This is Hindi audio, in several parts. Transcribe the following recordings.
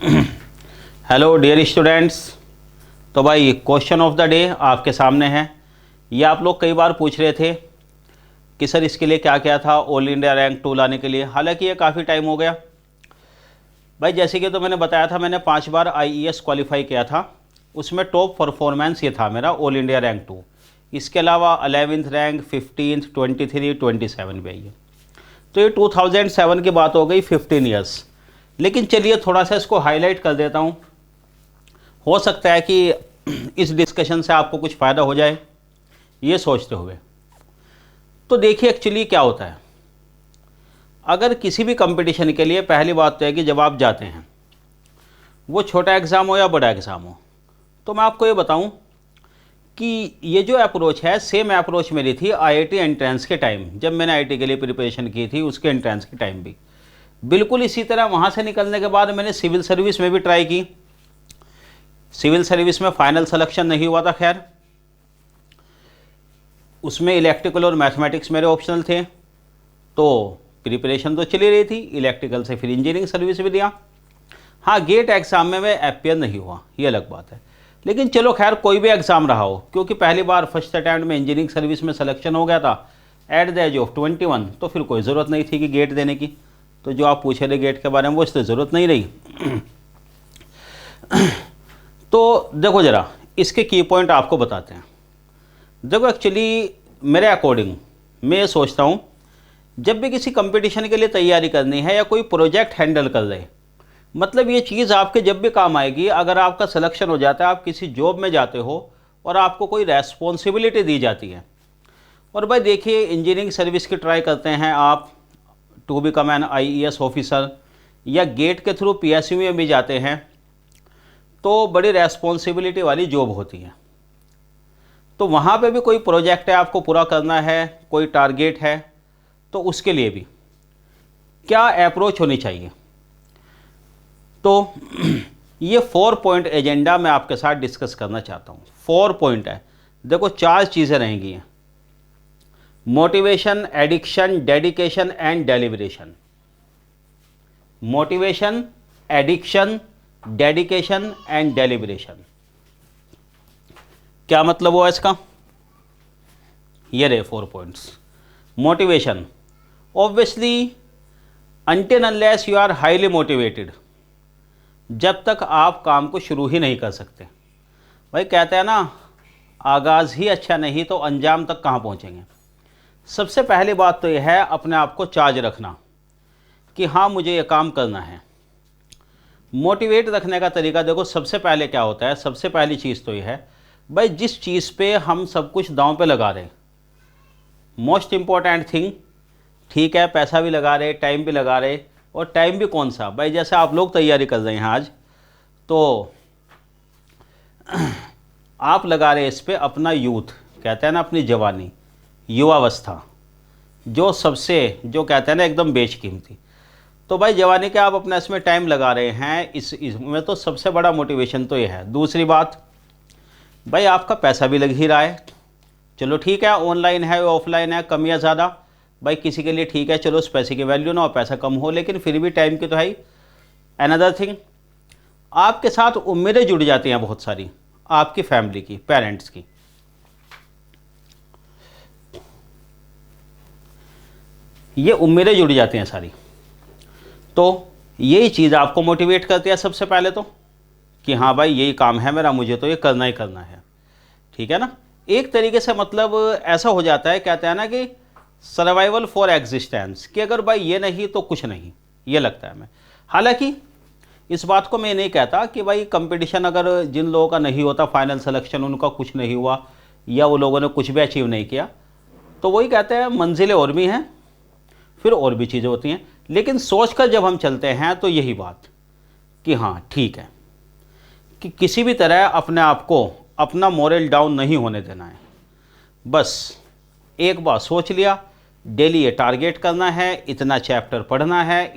Hello dear students. तो भाई क्वेश्चन ऑफ द डे आपके सामने है। ये आप लोग कई बार पूछ रहे थे कि सर इसके लिए क्या क्या था ऑल इंडिया रैंक 2 लाने के लिए। हालांकि ये काफ़ी टाइम हो गया भाई। जैसे कि तो मैंने बताया था, मैंने 5 बार आईईएस क्वालिफाई किया था। उसमें टॉप परफॉर्मेंस ये था मेरा ऑल इंडिया रैंक 2। इसके अलावा 11th रैंक, 15th, 23, 27 भी आई है। तो ये 2007 की बात हो गई, 15 ईयर्स। लेकिन चलिए थोड़ा सा इसको हाईलाइट कर देता हूँ। हो सकता है कि इस डिस्कशन से आपको कुछ फ़ायदा हो जाए ये सोचते हुए। तो देखिए एक्चुअली क्या होता है, अगर किसी भी कंपटीशन के लिए पहली बात तो है कि जब आप जाते हैं, वो छोटा एग्ज़ाम हो या बड़ा एग्ज़ाम हो, तो मैं आपको ये बताऊं कि ये जो अप्रोच है सेम अप्रोच मेरी थी आईआईटी एंट्रेंस के टाइम। जब मैंने आईआईटी के लिए प्रिपरेशन की थी उसके एंट्रेंस के टाइम भी बिल्कुल इसी तरह। वहाँ से निकलने के बाद मैंने सिविल सर्विस में भी ट्राई की। सिविल सर्विस में फाइनल सिलेक्शन नहीं हुआ था, खैर उसमें इलेक्ट्रिकल और मैथमेटिक्स मेरे ऑप्शनल थे, तो प्रिपरेशन तो चली रही थी। इलेक्ट्रिकल से फिर इंजीनियरिंग सर्विस भी दिया। हाँ, गेट एग्ज़ाम में मैं अपियर नहीं हुआ, ये अलग बात है। लेकिन चलो खैर कोई भी एग्ज़ाम रहा हो, क्योंकि पहली बार फर्स्ट अटैम्प्ट में इंजीनियरिंग सर्विस में सिलेक्शन हो गया था एट द एज ऑफ 21, तो फिर कोई ज़रूरत नहीं थी कि गेट देने की। तो जो आप पूछे रहे गेट के बारे में वो इससे ज़रूरत नहीं रही। तो देखो ज़रा इसके की पॉइंट आपको बताते हैं। देखो एक्चुअली मेरे अकॉर्डिंग मैं ये सोचता हूँ, जब भी किसी कंपटीशन के लिए तैयारी करनी है या कोई प्रोजेक्ट हैंडल कर रहे, मतलब ये चीज़ आपके जब भी काम आएगी। अगर आपका सिलेक्शन हो जाता है, आप किसी जॉब में जाते हो और आपको कोई रेस्पॉन्सिबिलिटी दी जाती है, और भाई देखिए इंजीनियरिंग सर्विस की ट्राई करते हैं आप to become an IES officer, या गेट के थ्रू पीएसयू में भी जाते हैं, तो बड़ी रेस्पॉन्सिबिलिटी वाली जॉब होती है। तो वहाँ पे भी कोई प्रोजेक्ट है आपको पूरा करना है, कोई टारगेट है, तो उसके लिए भी क्या अप्रोच होनी चाहिए। तो ये 4 पॉइंट एजेंडा मैं आपके साथ डिस्कस करना चाहता हूँ। 4 पॉइंट है। देखो 4 चीज़ें रहेंगी: motivation, addiction, dedication and deliberation. Motivation, addiction, dedication and deliberation. क्या मतलब हुआ इसका? ये रहे 4 points. Motivation, obviously until unless you are highly motivated, जब तक आप काम को शुरू ही नहीं कर सकते। भाई कहते हैं ना, आगाज़ ही अच्छा नहीं तो अंजाम तक कहाँ पहुँचेंगे। सबसे पहली बात तो यह है अपने आप को चार्ज रखना कि हाँ मुझे ये काम करना है। मोटिवेट रखने का तरीका देखो, सबसे पहले क्या होता है, सबसे पहली चीज़ तो यह है भाई जिस चीज़ पे हम सब कुछ दांव पे लगा रहे हैं, मोस्ट इम्पॉर्टेंट थिंग, ठीक है पैसा भी लगा रहे, टाइम भी लगा रहे, और टाइम भी कौन सा भाई, जैसे आप लोग तैयारी कर रहे हैं आज, तो आप लगा रहे इस पर अपना यूथ, कहते हैं ना अपनी जवानी, युवावस्था, जो सबसे जो कहते हैं ना एकदम बेशकीमती। तो भाई जवानी के आप अपना इसमें टाइम लगा रहे हैं, इसमें तो सबसे बड़ा मोटिवेशन तो ये है। दूसरी बात भाई आपका पैसा भी लग ही रहा है। चलो ठीक है, ऑनलाइन है ऑफलाइन है, कम या ज़्यादा, भाई किसी के लिए ठीक है, चलो उस पैसे की वैल्यू ना हो, पैसा कम हो, लेकिन फिर भी टाइम की तो है। अनदर थिंग, आपके साथ उम्मीदें जुड़ जाती हैं बहुत सारी, आपकी फैमिली की, पेरेंट्स की। ये उम्मीदें जुड़ जाती हैं सारी, तो यही चीज़ आपको मोटिवेट करती है सबसे पहले तो, कि हाँ भाई यही काम है मेरा, मुझे तो ये करना ही करना है। ठीक है ना, एक तरीके से मतलब ऐसा हो जाता है, कहते हैं ना कि सर्वाइवल फॉर एग्जिस्टेंस, कि अगर भाई ये नहीं तो कुछ नहीं, ये लगता है हमें। हालांकि इस बात को मैं नहीं कहता कि भाई कंपटीशन अगर जिन लोगों का नहीं होता फाइनल सिलेक्शन, उनका कुछ नहीं हुआ या वो लोगों ने कुछ भी अचीव नहीं किया, तो वही कहते हैं मंजिलें और भी हैं, फिर और भी चीज़ें होती हैं। लेकिन सोच कर जब हम चलते हैं तो यही बात कि हाँ ठीक है, कि किसी भी तरह अपने आप को, अपना मोरल डाउन नहीं होने देना है। बस एक बार सोच लिया, डेली ये टारगेट करना है, इतना चैप्टर पढ़ना है,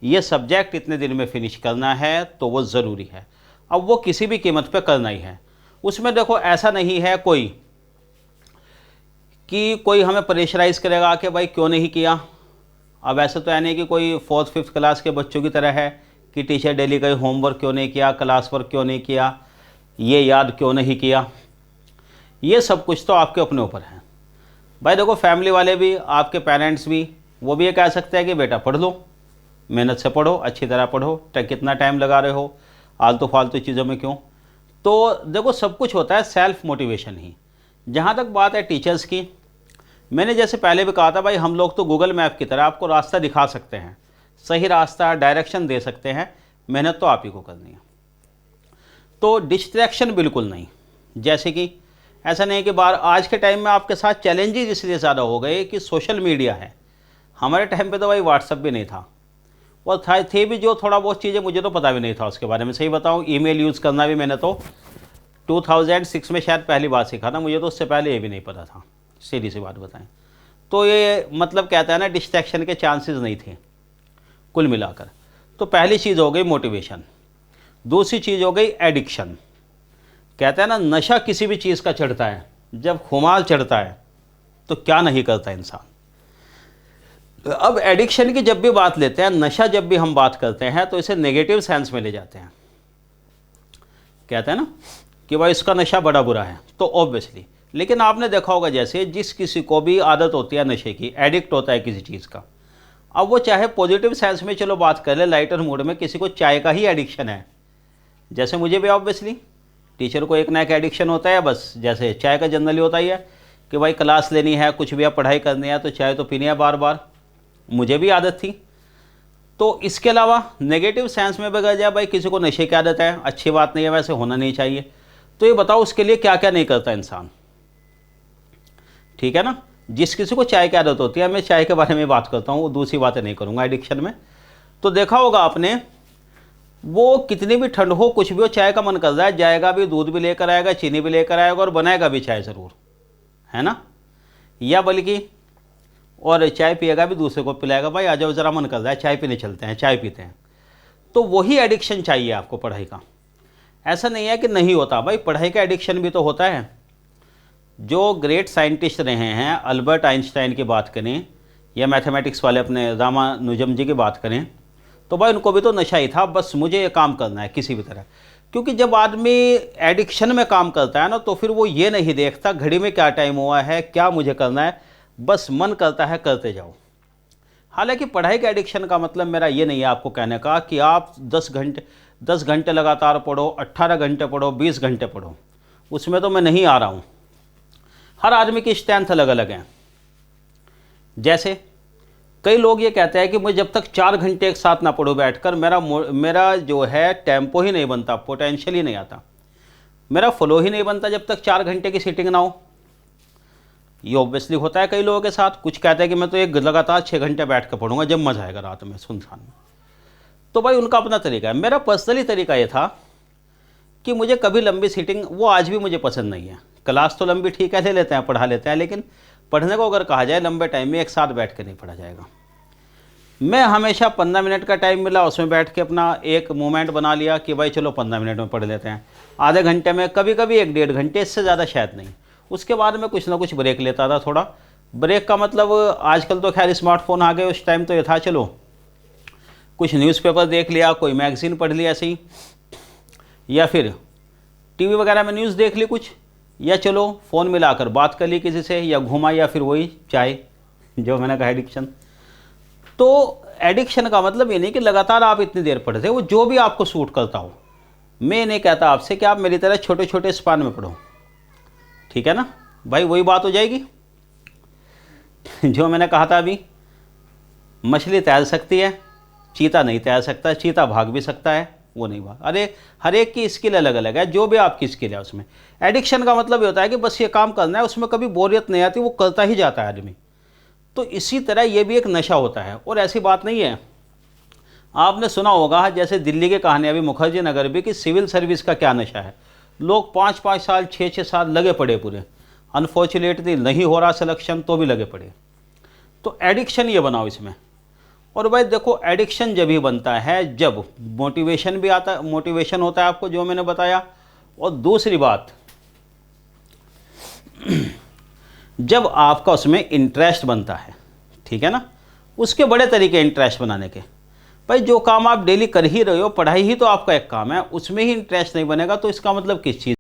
ये सब्जेक्ट इतने दिन में फिनिश करना है, तो वो ज़रूरी है। अब वो किसी भी कीमत पे करना ही है। उसमें देखो ऐसा नहीं है कोई कि कोई हमें प्रेशराइज करेगा कि भाई क्यों नहीं किया। अब ऐसा तो है नहीं कि कोई 4th 5th क्लास के बच्चों की तरह है कि टीचर डेली का होमवर्क क्यों नहीं किया, क्लास वर्क क्यों नहीं किया, ये याद क्यों नहीं किया, ये सब कुछ तो आपके अपने ऊपर है भाई। देखो फैमिली वाले भी, आपके पेरेंट्स भी, वो भी ये कह सकते हैं कि बेटा पढ़ लो, मेहनत से पढ़ो, अच्छी तरह पढ़ो, कितना टाइम लगा रहे हो आलतू फालतू चीज़ों में क्यों। तो देखो सब कुछ होता है सेल्फ मोटिवेशन ही। जहाँ तक बात है टीचर्स की, मैंने जैसे पहले भी कहा था भाई, हम लोग तो गूगल मैप की तरह आपको रास्ता दिखा सकते हैं, सही रास्ता डायरेक्शन दे सकते हैं, मेहनत तो आप ही को करनी है। तो डिस्ट्रैक्शन बिल्कुल नहीं। जैसे कि ऐसा नहीं कि आज के टाइम में आपके साथ चैलेंजेस इसलिए ज़्यादा हो गए कि सोशल मीडिया है। हमारे टाइम पे तो भाई व्हाट्सअप भी नहीं था, और थे भी जो थोड़ा बहुत चीज़ें मुझे तो पता भी नहीं था उसके बारे में। सही बताऊँ, ईमेल यूज़ करना भी मैंने तो 2006 में शायद पहली बार सीखा था, मुझे तो उससे पहले ये भी नहीं पता था, सीधी सी बात बताएं तो। ये मतलब कहता है ना, डिस्ट्रैक्शन के चांसेस नहीं थे कुल मिलाकर। तो पहली चीज़ हो गई मोटिवेशन। दूसरी चीज़ हो गई एडिक्शन। कहता है ना, नशा किसी भी चीज़ का चढ़ता है, जब खुमार चढ़ता है तो क्या नहीं करता इंसान। अब एडिक्शन की जब भी बात लेते हैं, नशा जब भी हम बात करते हैं, तो इसे नेगेटिव सेंस में ले जाते हैं। कहते हैं ना कि भाई इसका नशा बड़ा बुरा है, तो ऑब्वियसली। लेकिन आपने देखा होगा, जैसे जिस किसी को भी आदत होती है नशे की, एडिक्ट होता है किसी चीज़ का, अब वो चाहे पॉजिटिव सेंस में चलो बात कर ले, लाइटर मूड में, किसी को चाय का ही एडिक्शन है, जैसे मुझे भी ऑब्वियसली, टीचर को एक ना एक एडिक्शन होता है, बस जैसे चाय का जनरली होता ही है कि भाई क्लास लेनी है, कुछ भी आप पढ़ाई करनी है तो चाय तो पीनी है बार बार, मुझे भी आदत थी। तो इसके अलावा नेगेटिव सेंस में अगर जाए, भाई किसी को नशे की आदत है, अच्छी बात नहीं है, वैसे होना नहीं चाहिए, तो ये बताओ उसके लिए क्या क्या नहीं करता इंसान। ठीक है ना, जिस किसी को चाय की आदत होती है, मैं चाय के बारे में बात करता हूँ, वो दूसरी बातें नहीं करूँगा एडिक्शन में। तो देखा होगा आपने, वो कितनी भी ठंड हो, कुछ भी हो, चाय का मन कर रहा है, जाएगा भी, दूध भी लेकर आएगा, चीनी भी लेकर आएगा, और बनाएगा भी चाय ज़रूर, है ना। या बल्कि और चाय पिएगा भी, दूसरे को पिलाएगा, भाई आ जाओ ज़रा मन कर रहा है, चाय पीने चलते हैं, चाय पीते हैं। तो वही एडिक्शन चाहिए आपको पढ़ाई का। ऐसा नहीं है कि नहीं होता, भाई पढ़ाई का एडिक्शन भी तो होता है। जो ग्रेट साइंटिस्ट रहे हैं, अल्बर्ट आइंस्टाइन की बात करें, या मैथमेटिक्स वाले अपने रामानुजम जी की बात करें, तो भाई उनको भी तो नशा ही था, बस मुझे ये काम करना है किसी भी तरह। क्योंकि जब आदमी एडिक्शन में काम करता है ना, तो फिर वो ये नहीं देखता घड़ी में क्या टाइम हुआ है, क्या मुझे करना है, बस मन करता है करते जाओ। हालांकि पढ़ाई के एडिक्शन का मतलब मेरा ये नहीं है आपको कहने का कि आप 10 घंटे लगातार पढ़ो, 18 घंटे पढ़ो, 20 घंटे पढ़ो, उसमें तो मैं नहीं आ रहा हूँ। हर आदमी की स्ट्रेंथ अलग अलग है। जैसे कई लोग ये कहते हैं कि मैं जब तक 4 घंटे एक साथ ना पढ़ूँ बैठकर, मेरा जो है टेम्पो ही नहीं बनता, पोटेंशियल ही नहीं आता, मेरा फ्लो ही नहीं बनता जब तक 4 घंटे की सीटिंग ना हो। ये ऑब्वियसली होता है कई लोगों के साथ। कुछ कहते हैं कि मैं तो एक लगातार 6 घंटे बैठ कर पढ़ूंगा, जब मज़ा आएगा रात में सुनसान में। तो भाई उनका अपना तरीका है। मेरा पर्सनली तरीका ये था कि मुझे कभी लंबी सीटिंग, वो आज भी मुझे पसंद नहीं है। क्लास तो लंबी ठीक है, ले लेते हैं, पढ़ा लेते हैं, लेकिन पढ़ने को अगर कहा जाए लंबे टाइम में एक साथ बैठ के नहीं पढ़ा जाएगा। मैं हमेशा 15 मिनट का टाइम मिला, उसमें बैठ के अपना एक मोमेंट बना लिया कि भाई चलो 15 मिनट में पढ़ लेते हैं, आधे घंटे में, कभी कभी 1-1.5 घंटे, इससे ज़्यादा शायद नहीं। उसके बाद में कुछ ना कुछ ब्रेक लेता था। थोड़ा ब्रेक का मतलब, आजकल तो खैर स्मार्टफोन आ गए, उस टाइम तो ये था चलो कुछ न्यूज़पेपर देख लिया, कोई मैगज़ीन पढ़ लिया ऐसे ही, या फिर टीवी वगैरह में न्यूज़ देख ली कुछ, या चलो फ़ोन मिलाकर बात कर ली किसी से, या घुमा, या फिर वही चाय, जो मैंने कहा एडिक्शन। तो एडिक्शन का मतलब ये नहीं कि लगातार आप इतनी देर पढ़ते हो, वो जो भी आपको सूट करता हो। मैं नहीं कहता आपसे कि आप मेरी तरह छोटे छोटे स्पान में पढ़ो, ठीक है ना भाई, वही बात हो जाएगी जो मैंने कहा था अभी। मछली तैर सकती है, चीता नहीं तैर सकता। चीता भाग भी सकता है, वो नहीं भाग। अरे हर एक की स्किल अलग अलग है, जो भी आपकी स्किल है उसमें। एडिक्शन का मतलब ये होता है कि बस ये काम करना है, उसमें कभी बोरियत नहीं आती, वो करता ही जाता है आदमी। तो इसी तरह ये भी एक नशा होता है, और ऐसी बात नहीं है। आपने सुना होगा जैसे दिल्ली की कहानी अभी मुखर्जी नगर भी, कि सिविल सर्विस का क्या नशा है। लोग 5-5 साल 6-6 साल लगे पड़े पूरे, अनफॉर्चुनेटली नहीं हो रहा सिलेक्शन तो भी लगे पड़े। तो एडिक्शन ये बनाओ इसमें। और भाई देखो, एडिक्शन जब ही बनता है जब मोटिवेशन भी आता, मोटिवेशन होता है आपको, जो मैंने बताया। और दूसरी बात, जब आपका उसमें इंटरेस्ट बनता है, ठीक है ना। उसके बड़े तरीके इंटरेस्ट बनाने के। भाई जो काम आप डेली कर ही रहे हो, पढ़ाई ही तो आपका एक काम है, उसमें ही इंटरेस्ट नहीं बनेगा तो इसका मतलब किस चीज़